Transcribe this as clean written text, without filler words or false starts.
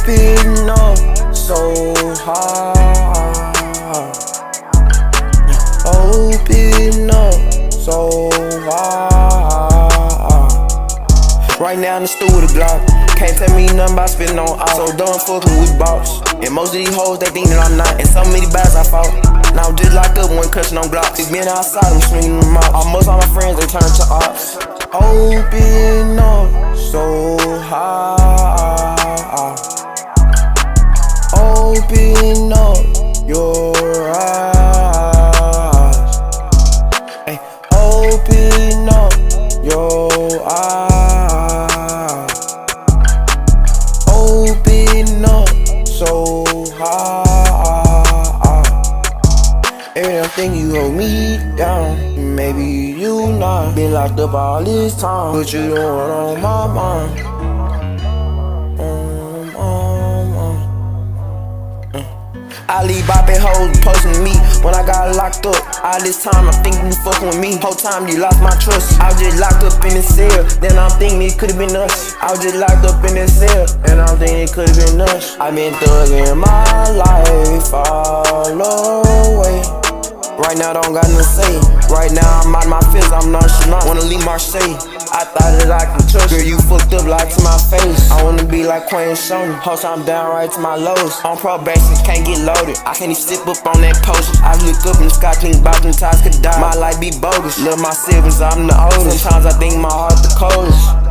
Open up so hard. Open up so hard. Right now in the stool with a Glock. Can't tell me nothing about spitting on out. So done fucking with boss. And most of these hoes, they think that I'm not. And so many battles I fought. Now I'm just locked up, one cushion on Glocks. They been outside, I'm swinging them out. Almost all my friends, they turn to ops. Open up so high. Open up your eyes. Ay, open up your eyes. Open up so high. Every damn thing you hold me down. Maybe you not been locked up all this time, but you the one on my mind. I leave bopping hoes posting me when I got locked up. All this time I'm thinking you fucking with me. Whole time you lost my trust. I was just locked up in the cell. Then I'm thinking it could've been us. I was just locked up in the cell. And I'm thinking it could've been us. I been thugging my life all the way. Right now don't got nothing to say. Right now I'm out of my feelings, I'm nonchalant. Wanna leave Marseille. I thought that I could trust. Girl, you fucked up like to my face. I wanna be like Queen Shoney. Host, I'm down right to my lows. On probation, can't get loaded. I can't even sip up on that potion. I look up in the sky, think about them ties could die. My life be bogus. Love my siblings, I'm the oldest. Sometimes I think my heart the coldest.